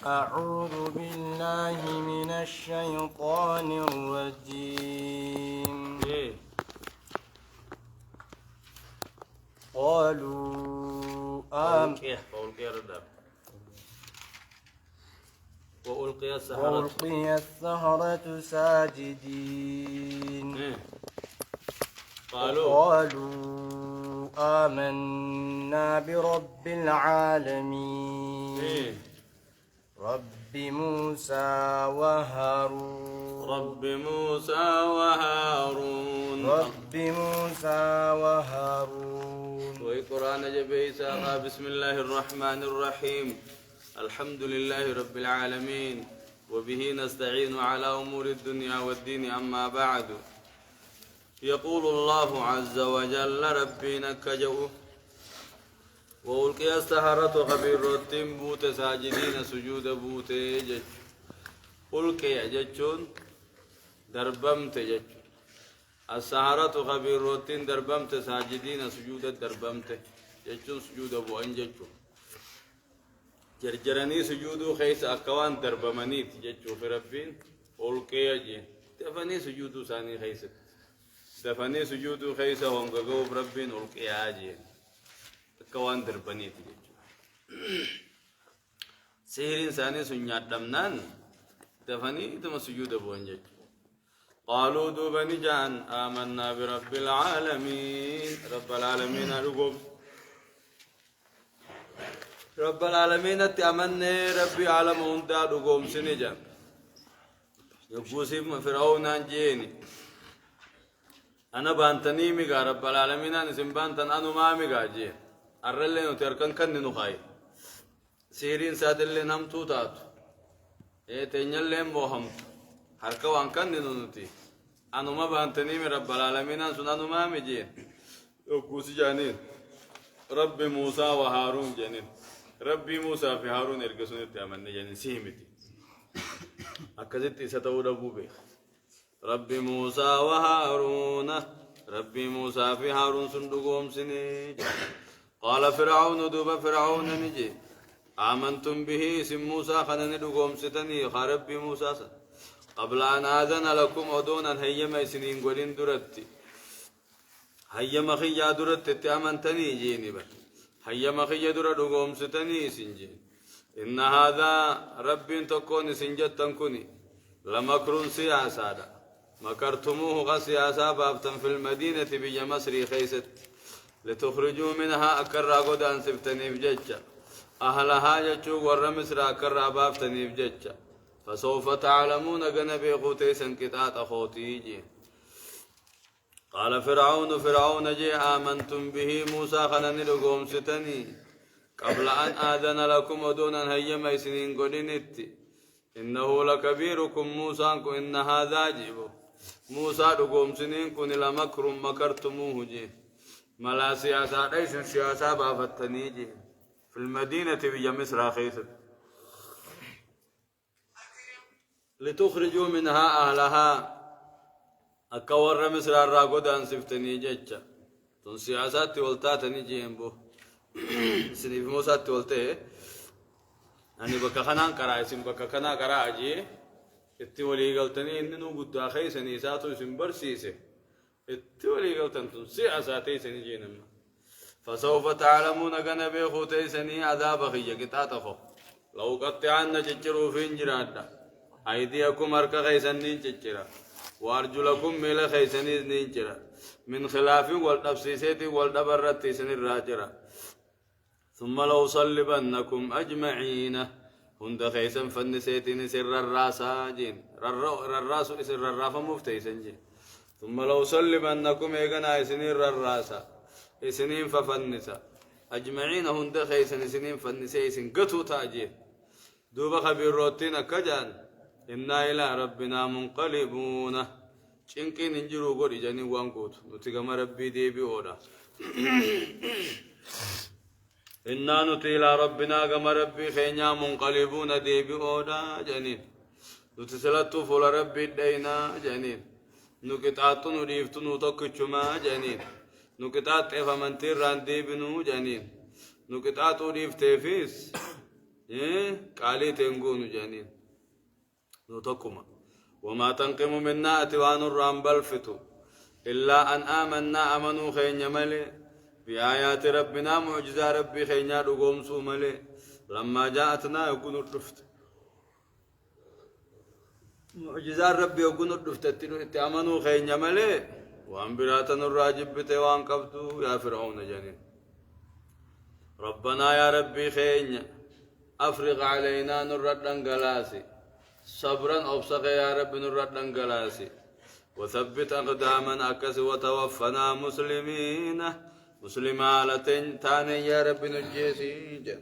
أعوذ بالله من الشيطان الرجيم. قالوا وألقي السحرة ساجدين. قالوا آمنا برب العالمين رب موسى وهارون. رب موسى وهارون. رب موسى وهارون. وقرآن جبيسا. بسم الله الرحمن الرحيم. الحمد لله رب العالمين وبه نستعين على أمور الدنيا والدين. أما بعد، يقول الله عز وجل ربنا كجو وألقي السحرة خبير روتين بوت ساجدين سجود بوت جج. ألقي ججون دربمت جج. السحرة خبير روتين دربمت ساجدين سجود دربمت ججون سجود أبو أنججو جرجرني سجودو خيس أكوان دربمنيت ججو في ربين. ألقي جي تفني سجودو ثاني خيس دفني سجودو خيس هونغو بربين. ألقي جي كوان دربني تيجي سير إنساني سنيات دمنان دفني تم سجود بونجج. قالوا دوبني جان آمنا برب العالمين. رب العالمين أرجوم رب العالمين أتأمني ربي عالم أنت أرجوم سنجان يبوسي فرعون أنجيني أنا بانتني ميجا رب العالمين أنا سنبانتن أنا ما ميجا جين الرلين وتركن كن نخاي سيرين سات اللي نم توتات تنيل لهم وهم حركة وان كن ننتي أنا ما بانتني من رب العالمين أنا سنانو ما مجين وكوسي جانين رب موسى وهارون جانين ربي موسى في هارون إرجسون تأمن جانين سيمتي أكذت ستورا بوبي ربي موسى وهارون ربي موسى في هارون صندوقهم سني. قال فرعون دوب فرعون نجي آمنتم به اسم موسى خنن دوغوم ستني خرب موسى قبل أن آذن لكم أدونا هيما سنين قولين درتي هيما خيا درت آمنتني جيني بل هيما خيا در دوغوم ستني سنجين. إن هذا رب تكون سنجت تنكني لمكر سياسة مكرتموه غسياسة بابتن في المدينة بيا مصري خيست لتخرجوا منها أكرا قدان سفتني بججة أهلها ججو ور مصر أكرا بافتني بججة فسوف تعلمون جنبي قوتي سنكتات أخوتي. قال فرعون جي آمنتم به موسى خنن لقوم ستني قبل أن آذن لكم ودونا هيما سنين قدنت إنه لكبيركم موسى إن هذا جيبو موسى لقوم سنين كن لمكر مكرتموه جي ملا سياسة ليس سياسة بافتنيجي في المدينة بيا مصر خيست لتخرجوا منها أهلها أكور مصر الراقود أن سفتني جيتشا تون سياسات والتاتني جيمبو سنيف موسى تولته أني بكا خنان كرا اسم بكا خنا كرا أجي اتولي قلتني إنه قد أخي سنيساتو اسم برسيسه اتولي قلتن تنسي أساتي سنجينما فسوف تعلمون جنبي خوتي سني عذاب خيّ كتاتخو لو قطعنا ججروا في انجرادا أيديكم أرك خيسنين ججرا وأرجلكم ميل خيسنين نينجرا من خلاف والتفسيسات والدبرت سن الراجرا ثم لو صلبنكم أجمعين هند خيسن فنسيتين سر الراساجين الراس سر الراف مفتي سنجين ثم لو صلبنكم إيغنا سنين الراسا سنين ففنسا أجمعين هند خيسن سنين فنسي سن قطو تاجين دوب خبير روتين كجان إنا إلى ربنا منقلبون چنكين انجرو قولي جاني وانقوت نتقم ربي ديبي أولا إنا نتي إلى ربنا قم ربي خينيا منقلبون ديبي أولا جانين نتسلطو فول ربي دينا جانين نكتاتو نريفتو نتوكتشما جانين نكتات إفا منتير ران ديبنو جانين نكتاتو ريفتيفيس قالي تنقون جانين نتكما وما تنقم منا أتوان الرام بلفتو إلا أن آمنا أمنوا خين ملي بآيات ربنا معجزة ربي خين رقوم سو ملي لما جاءتنا يكون الرفت معجزة ربي يكون الرفت تأمنوا خين ملي وأن براتنا الراجب بتوان قبتو يا فرعون جانين ربنا يا ربي خين أفرغ علينا نرد انقلاسي صبرا أبصق يا رب نرد انقلاسي وثبت أقدامنا أكس وتوفنا مسلمين مسلمالتين تاني يا رب نجيسي جن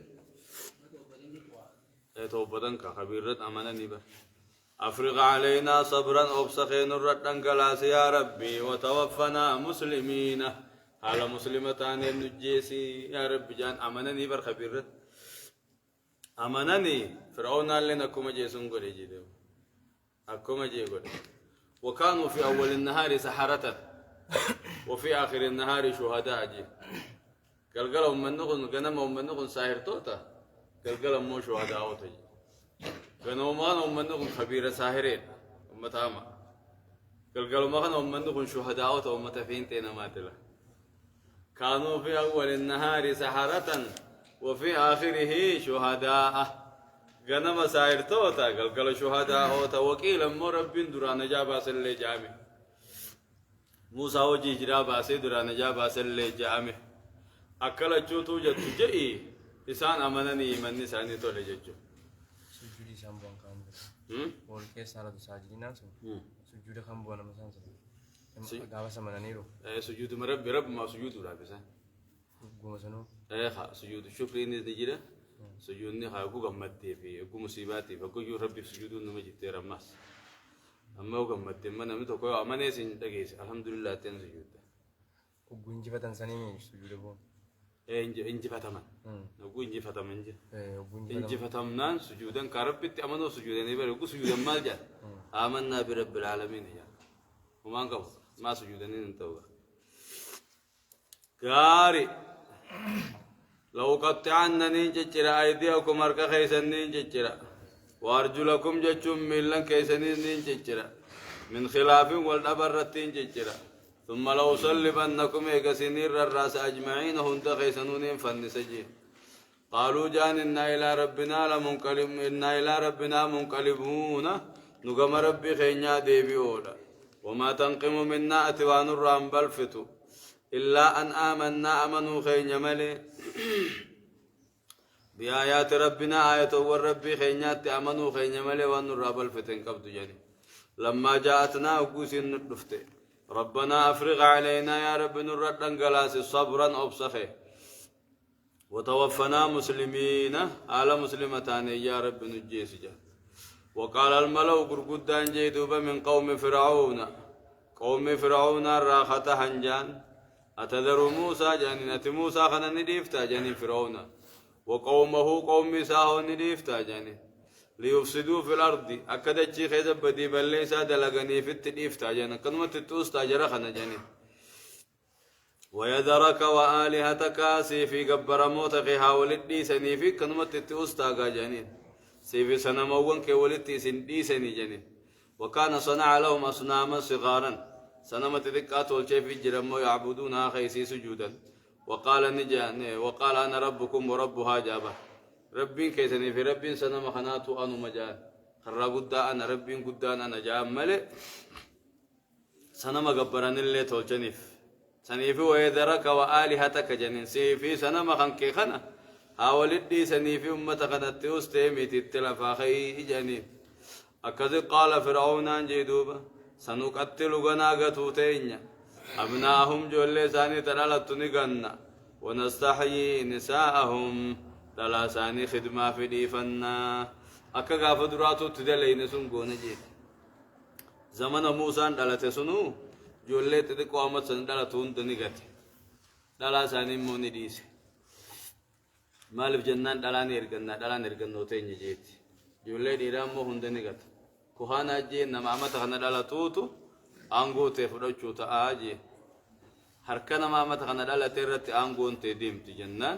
توبتن كخبيرت أمانا نبا أفرغ علينا صبرا أبصق نرد انقلاسي يا ربي وتوفنا مسلمين على مسلمتان نجيسي يا رب جان أمانا نبا خبيرت أمانني فرعون اللي نكما جيسون قولي جيدو أكما جي قولي وكانوا في أول النهار سحرة وفي آخر النهار شهداء جي قال من نقول قنم من نقول ساهر توتا قال مو شهداء أوتا جي قنم من نقول خبير ساهرين أمتاما قال من نقول شهداء أوتا أمتفين تينا ماتلا كانوا في أول النهار سحرة وفي آخره شهداء غنم سائر توتا قال شهداء أوتا وكيل مرب دران جابا سلي جامي موسى وجي جرابا سيدران جابا سلي جامي أكل جوتو جتو جئي إسان أمنني من نساني تولي جتو سجودي سامبوان كامبو بول كيس على ساجدين ناسو سجودي كامبو أنا مثلا قاوا سمنانيرو سجود مرب رب ما سجود رابسا قوم سنو خا سجود الشكر إني تجيله سجودني خا أقول قمتي في أقول مصيباتي فأقول يو ربي سجود إنه ما جت رماس أما أقول قمتي ما نمت أقول أمانة سين تجيس الحمد لله تين سجود أقول إنجي فتن سني سجود بون إنجي فتمان أقول إنجي فتمان إنجي فتمنان سجودا كربت أمانة سجودا نبي أقول سجودا ما جاء آمنا برب العالمين يا وما نقول ما سجودا ننتوه كاري لو قطعنا نينجتشرا أيديكم أركا خيسن نينجتشرا وأرجلكم جتشم ملن كيسن نينجتشرا من خلاف والأبرت نينجتشرا ثم لو صلبنكم إيقسنير الرأس أجمعين هند خيسنون فنسجين قالوا جان إنا إلى ربنا لمنقلب إنا إلى ربنا منقلبون نقم ربي خينيا ديبي أولا وما تنقم منا أتوان الرام بلفتو إلا أن آمنا أمنوا خين ملي بآيات ربنا آية والربي خينات أمنوا خين ملي وأن الرب الفتن قبض جني لما جاءتنا وقوس النفط ربنا أفرغ علينا يا رب نرد انقلاس صبرا أبصخي وتوفنا مسلمين على مسلمتان يا رب نجيس جا وقال الملو قرقودان جيدوبا من قوم فرعون راخة هنجان أتذر موسى جانين موسى خنا نديفتا جانين فرعون وقومه قوم ساهو نديفتا جانين ليفسدوا في الأرض أكد الشيخ بدي بل ليس دلغني في التديفتا جانين كنمة تتوستا جرخنا جانين ويذرك وآلهتك سيفي قبر موتك حاولت سني في كنمة تتوستا جانين سيفي سنموون كولتي سنديسني جانين وكان صنع لهم أصناما صغارا سنمت ذكات والشيف الجرم يعبدونها خيسي سجودا وقال وقال أنا ربكم وربها جابه ربين كيسني في ربين سنم خناتو أنو مجال خرى قد أنا ربين قد أنا جام ملئ سنم قبران اللي تولجنيف سنيفي ويذرك وآلهتك جنين سيفي سنم خنكي خنا حاولت سنيفي أمتك نتيوس تيمي تتلفا خي جنين أكذ قال فرعون جيدوبا سنقتل غناغتو تينيا أبناهم جولي ساني تلالت نغنى ونستحيي نساءهم تلا ساني خدمة في ديفنا أكا غافة دراتو تدلين سنقون جيد زمن موسى دلت سنو جولي تدقو أمت سن دلتون تنغت تلا ساني موني ديس مالف جنان دلاني إرغنو تيني جيد جولي ديرامو هندنغت كهانا جي نما تخنا دالا توتو أنغو تفرجو تآجي هركنا ما تخنا دالا تيرت أنغو انت ديم تجنان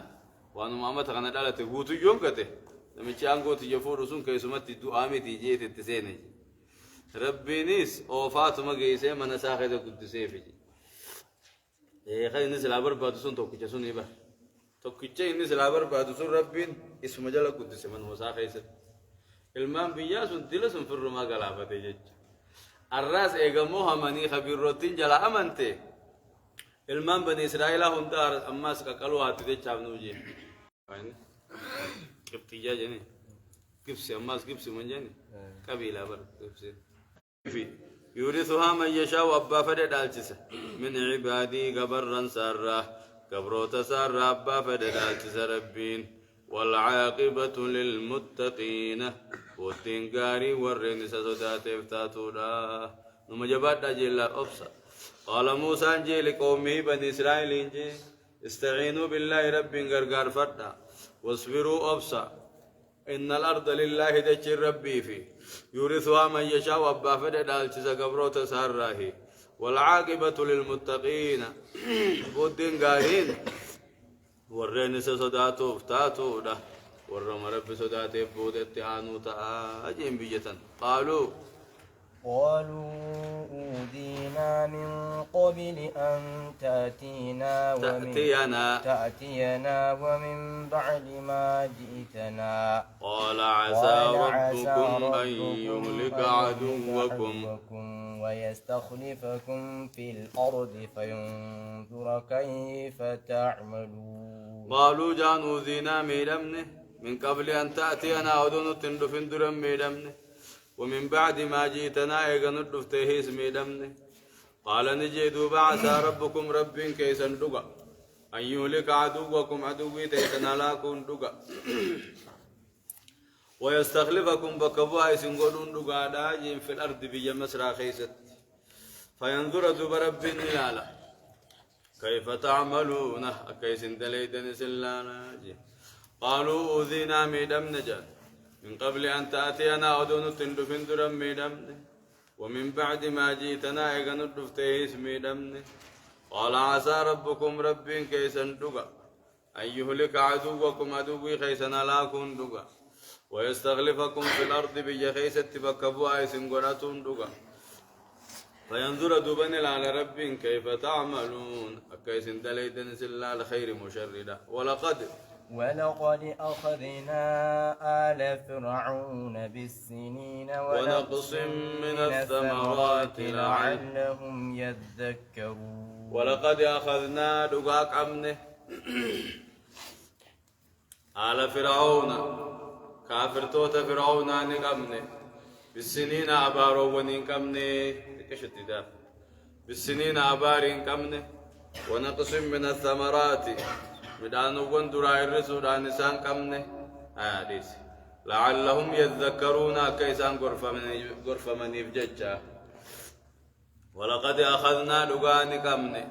وانو ما تخنا دالا تغوتو يوم كته نمشي أنقو تجفور رسون كيسمت الدعامي تيجي تتسيني ربي نيس أو فاطمة جيسي من ساخذ قدسي فيجي إيه خلي الناس العبر بعد سون توكيتش سون يبا توكيتش الناس العبر بعد سون ربين اسم جل قدسي من هو ساخذ المام بيجاس ودلس من فرما قلابة تيجي الراس إيجاموها مني خبير روتين جلا أمانته المام بني إسرائيل هم دار أماس كقلوا هاتي تجابنوجي فاين كبتيجا جني كبسي أماس كبسي من جني قبيلة بر كبسي في يورثها من يشاء أبا فدد الجسة من عبادي قبرا سارة قبروت سارة أبا فدد الجسة ربين والعاقبة للمتقين والتنقاري والرين سسودات افتاتونا نمجبات أجل أبصر قال موسى انجي لقومه بني إسرائيل انجي استعينوا بالله رب غرغر فردا واصبروا أبصر إن الأرض لله دجر ربي فيه يورثها من يشاء وأبا فدد الجزا قبروت ساره والعاقبة للمتقين والتنقارين والرين سسوداتو افتاتونا ورم رب سودات بودت عنو أجين بيجتن قالوا أوذينا من قبل أن تأتينا ومن بعد ما جئتنا قال عسى ربكم أن يهلك عدوكم ويستخلفكم في الأرض فينظر كيف تعملون قالوا جان أوذينا ميدمنه من قبل أن تأتينا أودون تندفن درم ميدمنه ومن بعد ما جئتنا إيغن الدفتهيس ميدمنه قال نجدوا بعثا ربكم رب كيسا دقا أن يهلك عدوكم عدوي تيسنا لاكم دقا ويستخلفكم بكبوا يسنقلون دقا داجين في الأرض بيا مسرا خيست فينظر دب رب نلالا كيف تعملون أكيسن دليدن سلانا قالوا أوذينا ميدم نجان من قبل أن تأتينا أدون تندفن درم ميدمن ومن بعد ما جئتنا إيغن الدفتهيس ميدمن قال عسى ربكم رب كيسا دقا أن يهلك عدوكم عدوي خيسا لاكم دقا ويستغلفكم في الأرض بيا خيسة بكبوا آيسن قراتون دقا فينظر دبن على رب كيف تعملون أكيسن دليدن سلا الخير مشردا ولقد أخذنا آل فرعون بالسنين ونقص من الثمرات لعلهم يذكرون ولقد أخذنا دقاق عمنه آل فرعون كافر توت فرعون نقمنه بالسنين أبارو ونقمنه كشتدا بالسنين أبار نقمنه ونقص من الثمرات بدانوون دراي الرسول نسان كمنه حديث لعلهم يذكرون كيسان غرفة من يفججا ولقد أخذنا لغان كمنه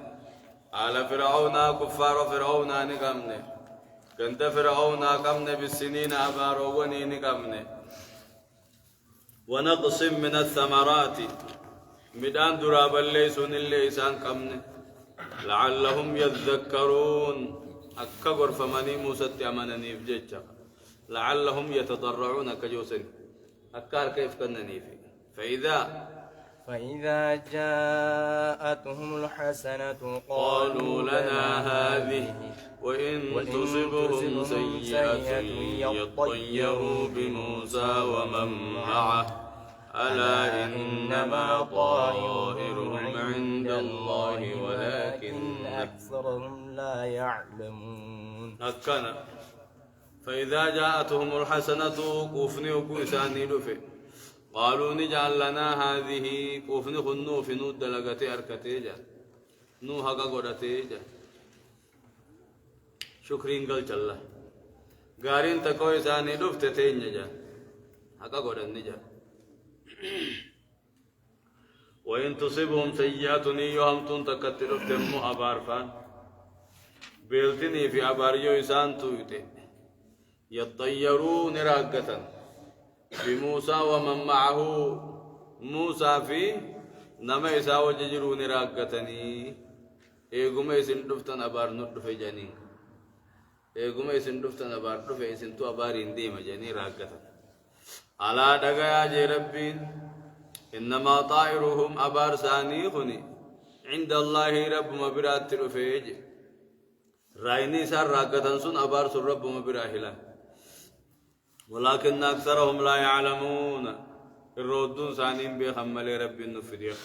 على فرعون كفار فرعون نكمنه كنت فرعون كمنه بالسنين أباروني نكمنه ونقص من الثمرات بدان دراب الليسون الليسان كمنه لعلهم يذكرون أكا غرفة مني موسى أمانني بجيتشا لعلهم يتضرعون كجوسن أكار كيف كنني في فإذا جاءتهم الحسنة قالوا لنا هذه وإن تصبهم سيئة يطيروا بموسى ومن معه ألا إنما طائرهم عند الله ولكن أكثرهم لا يعلمون أكنا فإذا جاءتهم الحسنة كوفني وكوساني لفي قالوا نجعل لنا هذه كوفني خنو في نود دلقتي أركتيجا نو هكا قدتيجا شكرين قل جل قارين تكوي ساني لفت تينجا هكا قدن جا وإن تصبهم سيئات يوم تنتكتر تمو أبارفان بيلتني في أباريو إسان تويته يطيرون راقة بموسى ومن معه موسى في نما إسا وججرون راقتني إيقوم إسن دفتن أبار ندف جانين إيقوم يسن دفتنا باردو في يسن تو أبارين ديما جاني راقتا على دقايا جي ربين إنما طائرهم أبار سانيخني عند الله رب مبرات تلفيج رايني سار راقتا سن أبار سن رب مبراهلا ولكن أكثرهم لا يعلمون الرودون سانين بيخمل رب النفديق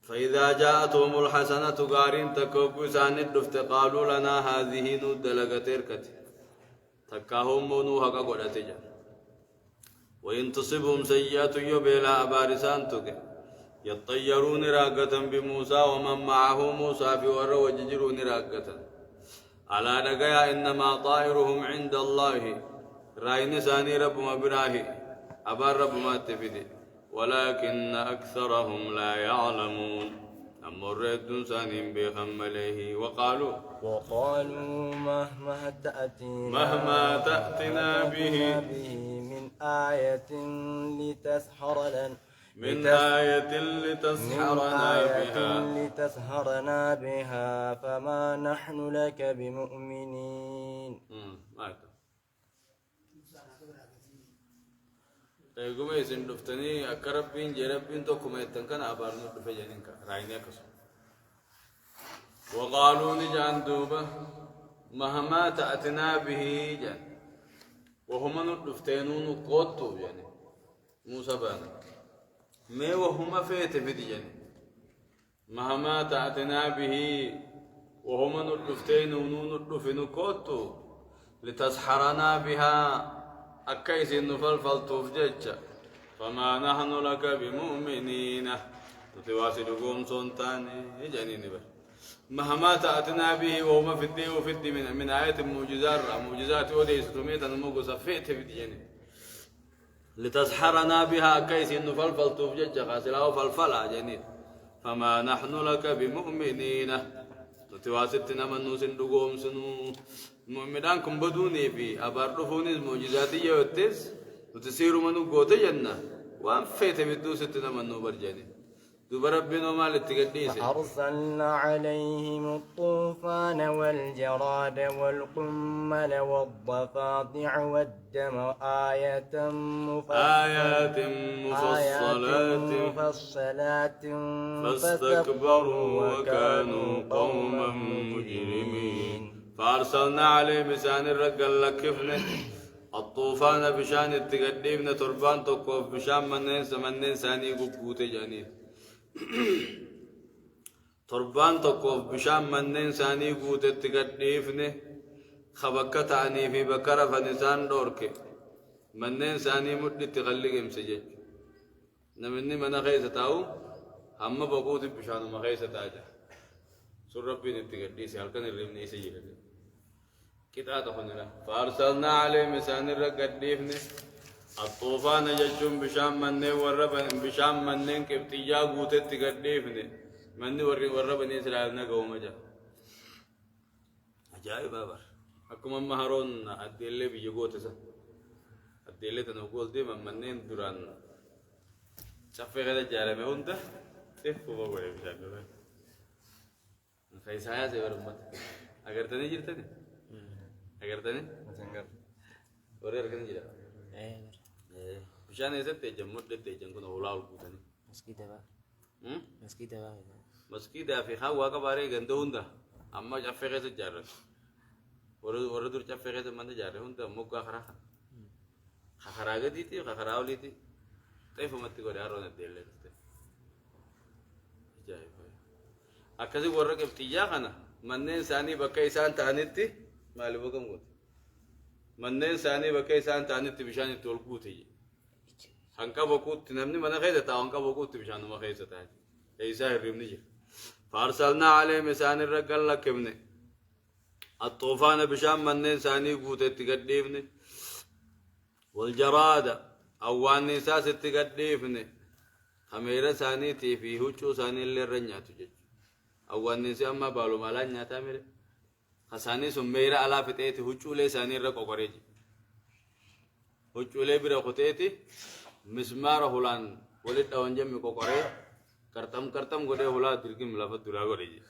فإذا جاءتهم الحسنة قارين تكوكو سان الدفت قالوا لنا هذه ند لغتيركت تكاهم منوها قدتجا وإن تصبهم سيئة يبيلا أبارسان تك يطيرون راقة بموسى ومن معه موسى في ور وججرون راقة على دقيا إنما طائرهم عند الله راين ساني رب مبراهي أبار رب ما تفدي ولكن أكثرهم لا يعلمون أمر الدنسان بخمله وقالوا مهما تأتنا به من آية لتسحرنا بها فما نحن لك بمؤمنين. قوم يسن دفتني أكربين جربين تو كم يتنكن أبارنو دفجانين كا رايني كسو وقالوا نجان دوبا مهما تأتنا به جان وهم ندفتنون قوتو يعني موسى بان ما وهم فيت في دي يعني مهما تأتنا به وهم ندفتنون ندفنو قوتو لتسحرنا بها أكيس نفلفل توفجج فما نحن لك بمؤمنين تتواصل قوم سلطاني جانين بر مهما تأتنا به وهم في الدين وفي الدين من آيات معجزات وديس تميتا نموغو صفيت في الدين لتسحرنا بها أكيس نفلفل توفجج غاسلا وفلفلا جانين فما نحن لك بمؤمنين تتواصل تنمنو سندقوم سنو مؤمنان كم بدوني في أباردفوني المعجزاتية والتس وتسيروا منو قوتي جنة وأن فيت بدو ستنا منو برجاني دوب ربنا ما لتقديس أرسلنا عليهم الطوفان والجراد والقمل والضفادع والدم آيات مفصلات فاستكبروا وكانوا قوما مجرمين فأرسلنا عليه بشان الرجل لكفنه الطوفان بشان التقديمنا تربان تقوف بشان منين ساني قبوت جانين تربان تقوف بشان منين ساني قوت التقديفنه خبكت عني في بكرة فنسان دورك منين ساني مد تغلق مسجج نمني من خيسة تاو هم بقوت بشان ما خيسة تاجه سر ربي نتقديس هلكن الرمني يسجل كتاب هنا فأرسلنا عليه مسان الرقديفني الطوفان ججم بشام مني وربن بشام منين كبتيا قوتت تقديفني مني وربني إسرائيل نقوم جا عجائب بابر أكم مهرون أدلة بيجوت سا أدلة تنقول دي من منين دران شافي كذا جالم هوندا تفهم بقول بشام ده فايسايا سيبر أمت أگر تاني جرتني أگر تاني ورير كني جرا بشان إذا تيجم مدة تيجم كنا أولاد بودني مسكيدة في خاوة كباري غندوندا أما شافي كذا جارة وردور شافي كذا من جارة هوندا موكا خراغة ديتي خراولي تي تيفو متى كوري أرون الديلة جاي أكذب ورق ابتجاه خنا منين ساني بكي سان تانيتي مالي بكم قط منين ساني بكي سان تانيتي بشان تولقوتي هنكا بقوت نمني من خيزة تا هنكا بقوت بشان ما خيزة تاج إيسا هرمني جه فارسلنا عليه مسان الرجال لكمني الطوفان بشان منين ساني قوت تقديفني والجراد أوان نساس تقديفني خميرة ساني تي في هوشو ساني اللي رنياتو جج أول نسي أما بالو مالان ناتا ميري خساني سميرا على فتيتي هجولي ساني رقو قريجي هجولي برا ختيتي مسمار هلان ولد أون جمي قريج كرتم قدي هلا تلقي ملافت درا قريجي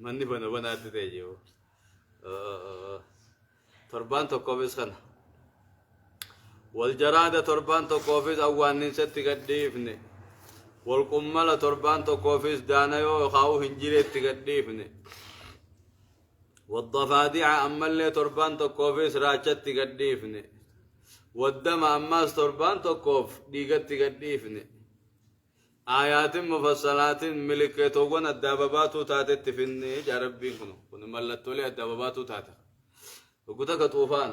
manni bana banaatti ta'e jiru torban tokkoofis kana والجرادة تربان تقوفيس أوانين ستي قديفني والقمالة تربان تقوفيس دانيو خاو هنجيري تقديفني والضفادع أما اللي تربان تقوفيس راجت تقديفني والدم أماس تربان تقوف ديقت تقديفني آيات مفصلات ملكتوغن الدابباتو تاتت فيني جاربين كن ملتو لي الدابباتو تاتت وقتك طوفان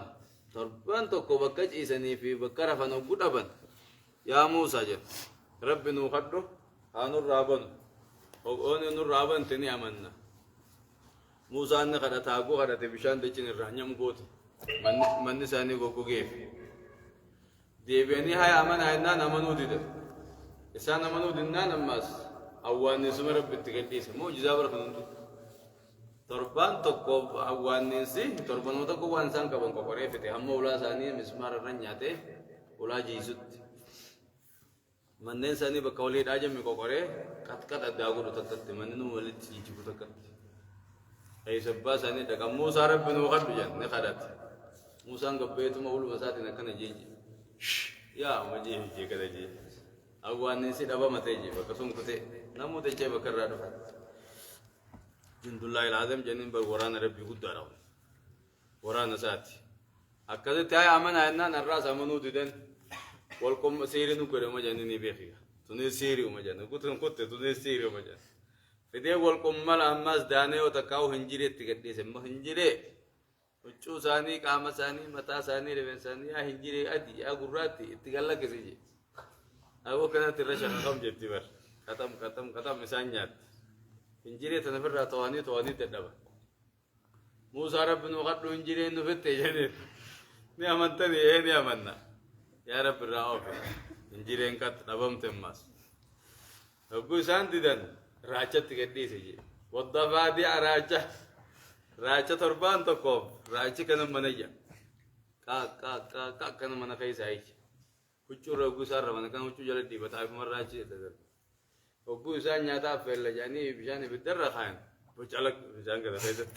تربان تكو بكج إساني في بكرة فنوكو دبن يا موسى جل رب نوخدو هانو رابن وقوني نور رابن تني أمنا موسى أني خدا تاقو خدا تبشان ديشن الرحنيم قوتي من نساني قوكو كيف ديبيني هاي أمن هاينا نمنو ديدو إسان نمنو دينا نماس أواني سمي رب تقديس مو جزابر خنندو تربان تكو أوانيسي تربان تكو وانسان كبان كوكوري فتي هم ولا ساني مسمار رنياته ولا جيسوت منن ساني بكولي راجع مي كوكوري كات كات أداغو رتتت منن ولد تيجي بتكت أي سبب ساني دكا موسى رب نوخد بجان نخدت موسى عقبيتو مقول مساتي نكنا جيجي يا مجيء جي كذا جي أوانيسي دابا متيجي بكسوم كتي نمو تيجي بكرر رفع جند الله العظيم جنين بالقرآن ربي قد دارهم قرآن ساتي أكذا تاي أمانة إننا الرأس أمانو دين والكم سيرينو كره ما جنيني بيخيا توني سيريو ما جن كترن كت توني سيريو ما جن فدي والكم مال أماس دانه وتكاو هنجري تكدي سما هنجري وشو ساني كام ساني متا ساني ربن ساني يا هنجري أدي يا غراتي تقلا كسيجي أبو كنا ترشح كم جبتي بر كتم مسانيات هنجري تنفر تواني تدبا موسى رب نوقت هنجري نفت جنين ني أمنتني إيه ني أمنا يا رب الرعوف هنجري إنكت نبم تماس أبو سانديدن راجت كدي سيجي والضفادع راجة تربان تقوم راجة كنا منيا كا كنا منا كيس عايش كتشور أبو سار من كان كتشور جلدي بتعرف مرة راجة تدر أبو سان نياتا فيل جاني بيجاني بدر خاين بتشالك بيجان كذا فيزت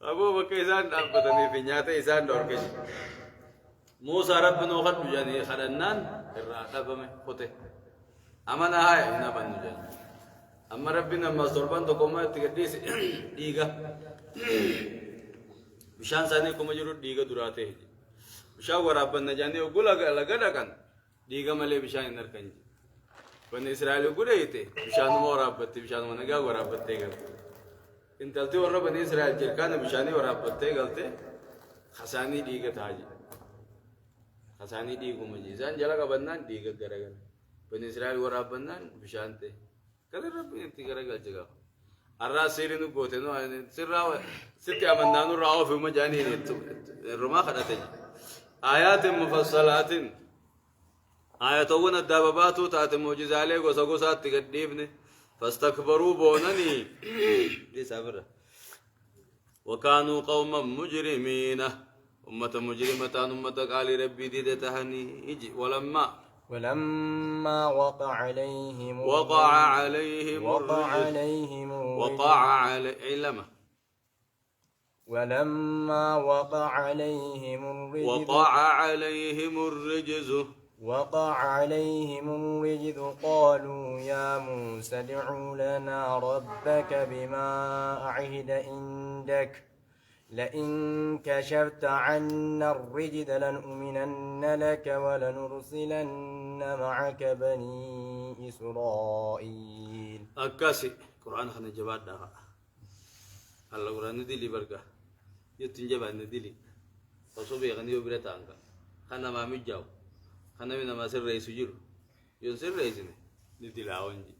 أبو بكيسان أبتني في نياتا إنسان دور كذي موسى رب نوخت بيجاني خدنان الرعاة بمه خته أمانة هاي هنا بنجان أما ربنا مصدربان تقوم تقديس ديغا بشان ساني كم جرو ديغا دراته بشان ورابن نجاني وقول لغا كان ديغا ملي بشان نركنج بني إسرائيل وقول يته بشان ورابت بشان منغا ورابت تيغا إن تلتي ورا بني إسرائيل جركان بشاني ورابت تيغلته خساني ديغا تاجي خساني ديغو مجيزان جلا كبنان ديغا غرغر بني إسرائيل ورابنان بشانته كذا ربي أنت كرجال جگا الرأس سيرينو قوتينو سيراو ستي أمنانو راو في مجاني الرما خدتني آيات مفصلات آياتون الدباباتو تات معجزالي وسقوسات تقديبني فاستكبروا بونني دي سابرة وكانوا قوما مجرمين أمة مجرمة أمة قال ربي دي تهني إجي ولما وقع عليهم ولما وقع عليهم الرجز قالوا يا موسى ادع لنا ربك بما عهد عندك لئن كشفت عنا الرجز لنؤمنن لك ولنرسلن معك بني إسرائيل أكاسي قرآن خنا جواد دها هلا قرآن نديلي بركة يتنجب نديلي فصوبي غني وبرت عنك خنا ما متجاو خنا من ما سر رئيس جيرو ينسر رئيسنا نديل عونجي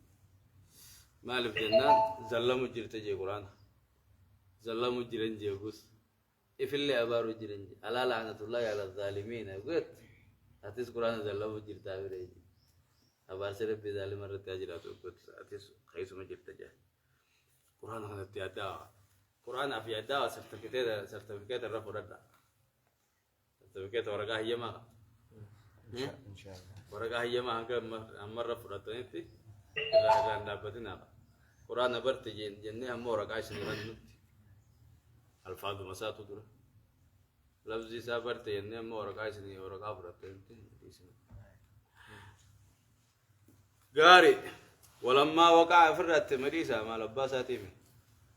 مالف جنان زلمو جرت جي قرآن زلمو جرن جيوس إفلي أبارو جرن على لعنة الله على الظالمين قلت أتيس قرآن زلمو جرتا بريجي أبار سرب بظالم مرة تاجرات قلت أتيس خيسو مجرت جاه قرآن هذا تيادا قرآن في أدا سرتفكيت الرفض ردا سرتفكيت ورقة هي ما إن شاء الله ورقة هي ما هنك أمر رفض ردا نتي ران دابتنا قرآن برت جنة هم ورقة عشان يغنوا الفاظ مسات دره لفظي سافرت جنة هم ورقة عشان ورقة أفرت قاري ولما وقع فرت مريسا ما لباساتي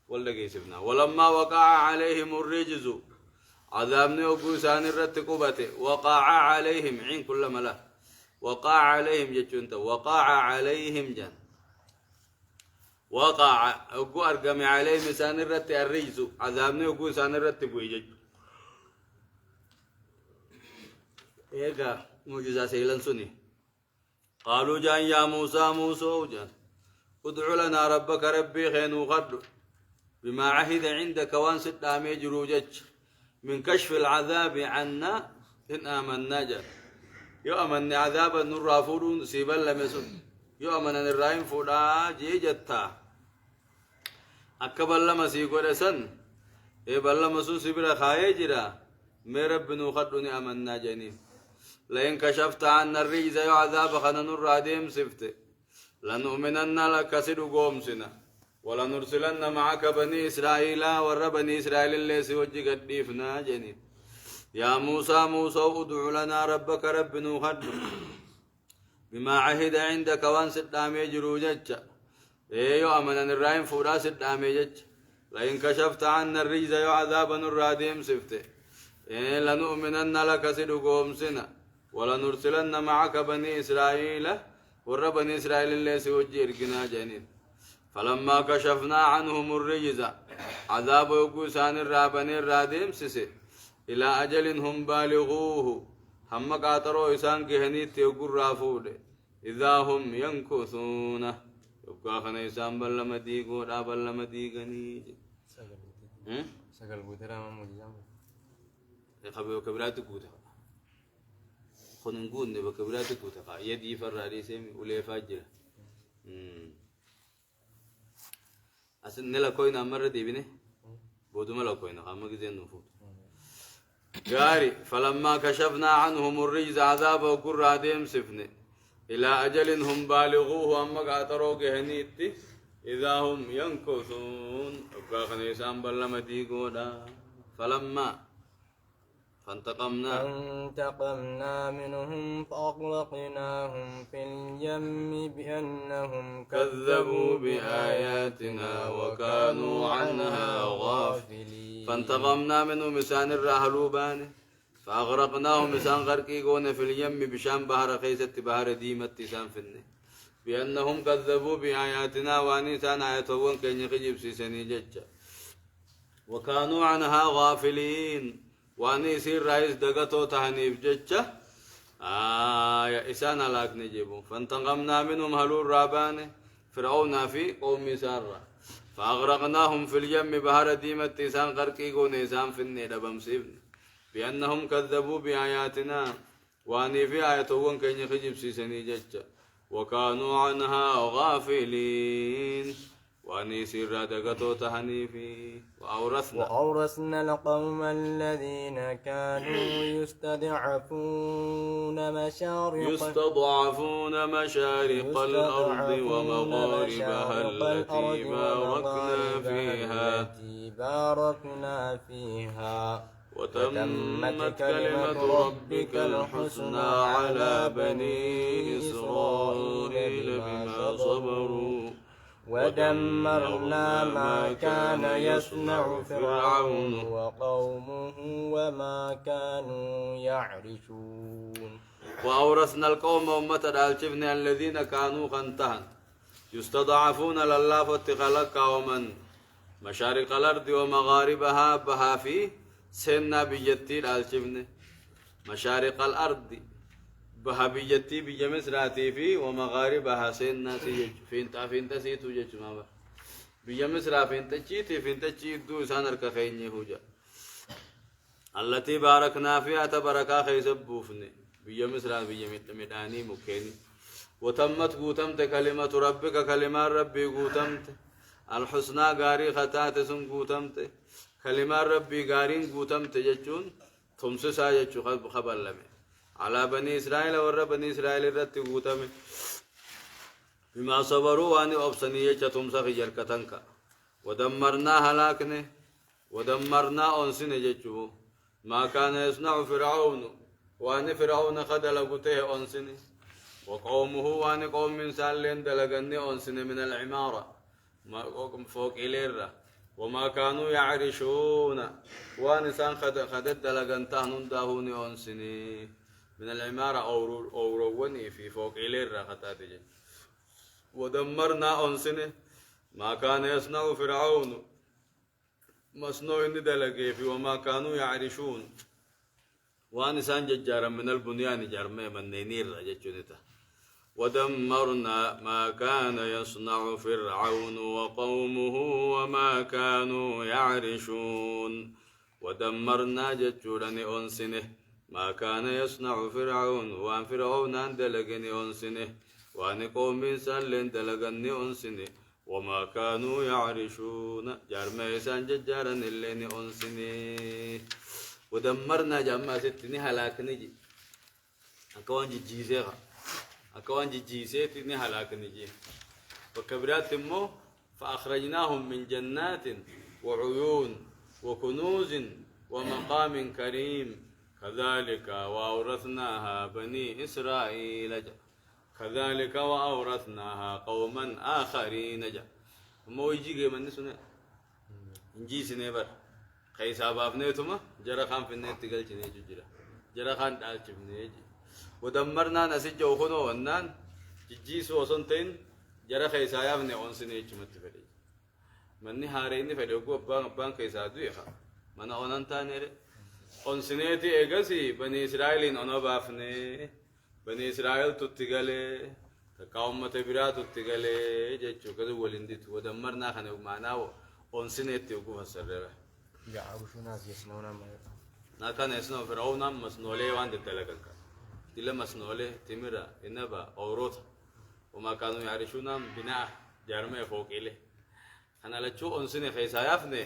ولا جيسبنا ولما وقع عليهم الرجز عذابني وقوسان الرتقبته وقع عليهم عين كل ملا وقع عليهم جتشنت وقع عليهم جن وقع أقو أرقم عليهم سان الرت الرجز عذابني وقوسان الرتقوي جت إيجا معجزة سيلان سني قالوا جان يا موسى جان ادع لنا ربك ربي خينو قد بما عهد عندك وان ست جروجج من كشف العذاب عنا إن آمنا جان يؤمن عذاب النور رافورون سيبا لمسون يؤمن الرائم فودا جيجتا أكبر لما سيقول سن إبال لما سن سيبرا خايجرا مرب نوخدني آمنا جانين لئن كشفت عنا الرجز عذاب خنا نور راديم سفت لنؤمنن لك سيد قومسنا ولنرسلن معك بني إسرائيل ور بني إسرائيل اللي سيوجي قديفنا جنين يا موسى ادع لنا ربك رب نوخد بما عهد عندك وان سدامي جروجج ايو امنن الرايم فورا سدامي جج لئن كشفت عنا الرجز عذاب نور راديم سفت لنؤمنن لك سيد قومسنا ولنرسلن معك بني إسرائيل ور بني إسرائيل اللي سيوجي إرقنا جنين فلما كشفنا عنهم الرجز عذاب يقوسان الرابن الراديم سسي إلى أجل هم بالغوه هم قاتروا إسان كهنيت يقول رافود إذا هم ينكثون يبقى خنا إسان بل مديقو را بل مديقني سقل بوترا ما مجزام خبيو كبرات قوتها خننقون نبا كبرات قوتها يدي فراري سيمي ولي فاجر أصل نلا كوينا مرة دي بني بودو ملا كوينا خامك زين نفوت قاري فلما كشفنا عنهم الرجز عذاب وقر عديم سفني إلى أجل هم بالغوه أما قاتروا كهنيتي إذا هم ينكثون أبقى خنيسان بلما ديقودا فلما فانتقمنا منهم فأغرقناهم في اليم بأنهم كذبوا بآياتنا وكانوا عنها غافلين فانتقمنا منهم مسان الرهلوبان فأغرقناهم مسان غرقيقون في اليم بشام بحر خيسة بحر ديمة تسان فنه بأنهم كذبوا بآياتنا وانيسان آياتهم كن يخجب سيساني ججا وكانوا عنها غافلين واني يصير رئيس دقتو تهنيف ججة يا إسان هلاك نجيبون فانتقمنا منهم هلول رابانه فرعون في قوم سارة فأغرقناهم في اليم بحر ديمة إسان غرقيقون إسان في النيل بمسيبن بأنهم كذبوا بآياتنا واني في آياتهم كن يخجب سيسني ججة وكانوا عنها غافلين واني سير دقتو تهنيفي وأورثنا القوم الذين كانوا يستضعفون مشارق الأرض ومغاربها التي باركنا فيها وتمت كلمة ربك الحسنى على بني إسرائيل بما صبروا ودمرنا ما كان يصنع فرعون وقومه وما كانوا يعرشون وأورثنا القوم أمة الألشفن الذين كانوا خنتهن يستضعفون لله فتخلق ومن مشارق الأرض ومغاربها بها في سنة بيجتي الألشفن مشارق الأرض بها بيجتي بجمس راتي في ومغاربها سنة سيج فين تسيتو جج ما بجمس را فين تجيتي دو سانر كخيني هوجا التي باركنا فيها تباركا خيسبوفني بجمس را بجمت مداني مكيني وتمت قوتمت كلمة ربك كلمة ربي قوتمت الحسنى غاري خطات سن قوتمت كلمة ربي غارين قوتمت ججون تمسسا ججو خبر لمن على بني إسرائيل ور بني إسرائيل رت قوتم بما صبروا واني أبصنية تمسخ جركتنك ودمرنا هلاكنه ودمرنا أنسن جتشو ما كان يصنع فرعون وان فرعون قد لقته أنسن وقومه وان قوم من سالين دلقني أنسن من العمارة ما فوق إليرة وما كانوا يعرشون وان سان قد دلقنته نندهوني أنسن من العمارة أو روني في فوق إليرة قتاتي ودمرنا أنسنه ما كان يصنع فرعون مصنوع ندلقي في وما كانوا يعرشون وان سان ججارا من البنيان جرمي من نينير جتشونتا ودمرنا ما كان يصنع فرعون وقومه وما كانوا يعرشون ودمرنا جتشورني أنسنه ما كان يصنع فرعون وان فرعون دلقني أنسنه وان قوم سالين دلقني أنسنه وما كانوا يعرشون جرمي سان ججارا اللين أنسنه ودمرنا جمع ستني هلاك نجي أكوان جيزيها أكوان جيزيتني هلاك نجي وكبرات مو فأخرجناهم من جنات وعيون وكنوز ومقام كريم كذلك وأورثناها بني إسرائيل كذلك وأورثناها قوما آخرين مو يجي من نسنا نجي سنبر خيسا بابنيتما جرى خان في النت تقل جنيج جرى جرى خان دال جنيج ودمرنا نسج وخنو ونان جيس وسنتين جرى خيسا يابني اون سنيج متفدي من هارين فدوكو بان خيسا دويخا من اونان تانير اون سنيتي اغسي بني اسرائيل اون بافني بني اسرائيل تتقلي تقاوم تبرات تتقلي جچو كذا ولندت ودمرنا خنو معناه اون سنيتي وقف السرره يا أبو شو ناس يسنونا ما ناكان يسنو فرعون مسنولي وان دتلقك تلا مسنولي تمرا إنبا أوروت وما كانوا يعرشون بناء جرمه فوق إله أنا لتشو أنسني خيسا يفني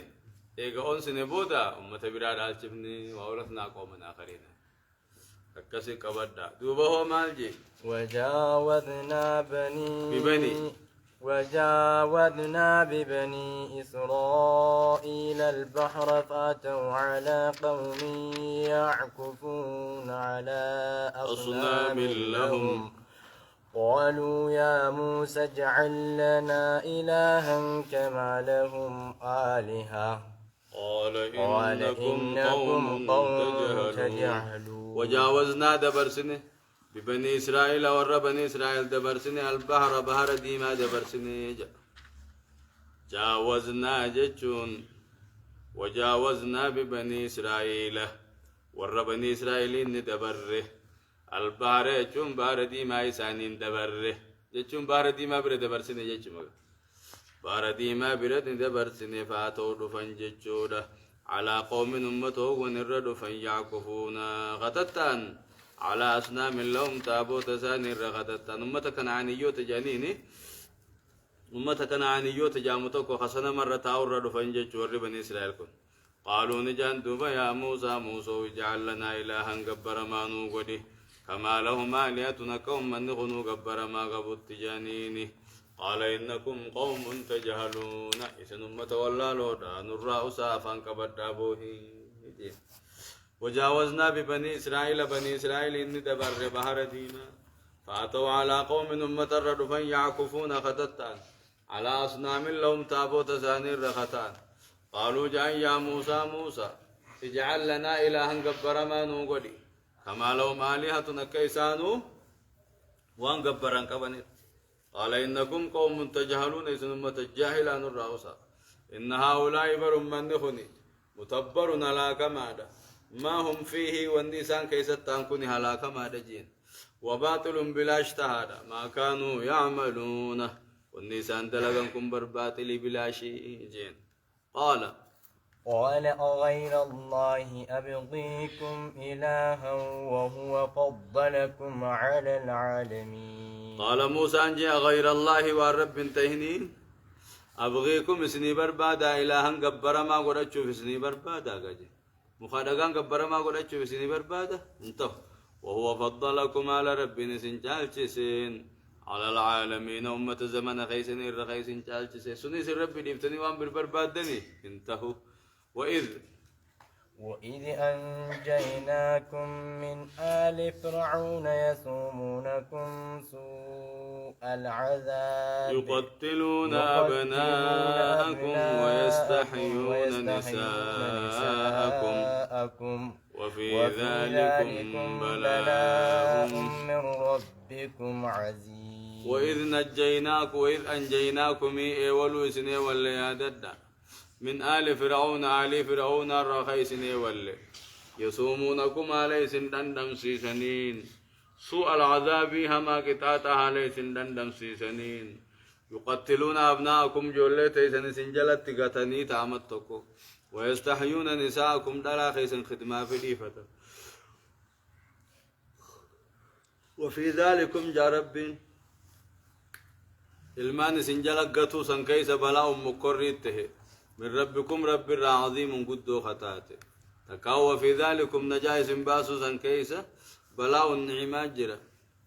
إيجا أنسني بودا أمة براد الجبني وأورثنا قومنا آخرين أكسي كبدا دوبه مالجي وجاوزنا ببني إسرائيل البحر فأتوا على قوم يعكفون على أصنام لهم قالوا يا موسى اجعل لنا إلها كما لهم آلهة قال إنكم قوم تجهلون وجاوزنا دبرسنه ببني إسرائيل ور بني إسرائيل دبرسني البحر بحر ديما دبرسني جاوزنا جتشون وجاوزنا ببني إسرائيل ور بني إسرائيل ندبره البحر جتشون بحر ديما إسانين دبره جتشون بحر ديما بره دبرسني جتشون بحر ديما بره دبرسني فاتوا دفن جتشودا على قوم أمته ونرد فيعكفون غتتان على أصنام لهم تابوت ثاني رغدت أمة كنعانيوت جانيني أمة كنعانيوت جامتك وخسنا مرة تاور فنجج ور بني إسرائيل كن قالوا نجان دوبا يا موسى اجعل لنا إلها جبر ما نوغدي كما لهم آلهتنا كوم من غنو جبر ما قبضت جانيني قال إنكم قوم تجهلون إذن أمة والله لودا نرى أسافا كبد أبوهي وجاوزنا ببني إسرائيل إن دبر بحر ديما فأتوا على قوم أمة الردفا يعكفون خطتان على أصنام لهم تابوت ثاني رختان قالوا جاء يا موسى اجعل لنا إلها جبر ما نوغدي كما لهم آلهتنا كيسانو وان جبران كبنت قال إنكم قوم تجهلون إذن أمة الجاهلان الرأوسا إن هؤلاء بر من نخني متبر على كمادا ما هم فيه والنسان كيستان كوني هلاك ما دجين وباطل بلا اجتهاد ما كانوا يعملون والنسان دلغنكم برباطل بلا شيء جين قال أغير الله أبغيكم إلها وهو فضلكم على العالمين قال موسى أنجي غير الله والرب انتهنين أبغيكم اسني بربادا إلها قبر ما قرأت شوف اسني بربادا قجي مخادقان قبر ما قرأت شوف اسني بربادا انتهوا وهو فضلكم على رب نسنجال جسين على العالمين أمة زمن خيسن الرخيس جالس سنيس الرب ديفتني وان بالبربادني انتهوا وإذ أنجيناكم من آل فرعون يسومونكم سوء العذاب يقتلون أبناءكم ويستحيون نساءكم وفي ذلكم بلاء من ربكم عزيز وإذ أنجيناكم إيولو سنة والليادة من آل فرعون الرخيسين واللي يصومونكم عليه سندن سيسنين سوء العذاب هما كتاتا عليه سندن سيسنين يقتلون أبناءكم جولة سنجلت قتني تعمتكم ويستحيون نساءكم دلاخي سن خدمة في ديفة وفي ذلكم جارب المان سنجلت قتو سن كيس بلاء مقريته من ربكم رب العظيم قدو خطاته تكاو في ذلكم نجايس باسو سن كيس بلاء النعمات جرى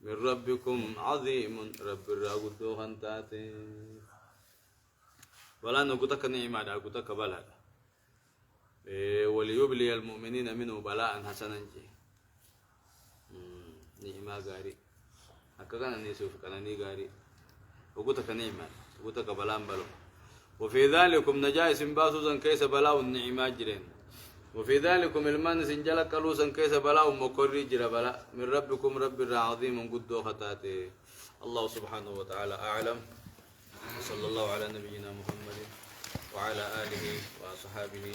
من ربكم عظيم رب الرقدو خطاته ولا نقطك نعمات أقطك بلاء وليبلي المؤمنين منه بلاء حسنا جي نعمة غاري أكاكنا نيسوف كنا ني غاري أقطك نعمة أقطك بلاء بلو وفي ذلكم نجايس باسوسا كيس بلاء النعمات جرين وفي ذلكم المان سنجلك كلوسا كيس بلاء مكري جرى بلاء من ربكم رب العظيم قدو خطاته الله سبحانه وتعالى أعلم صلى الله على نبينا محمد وعلى آله وصحابه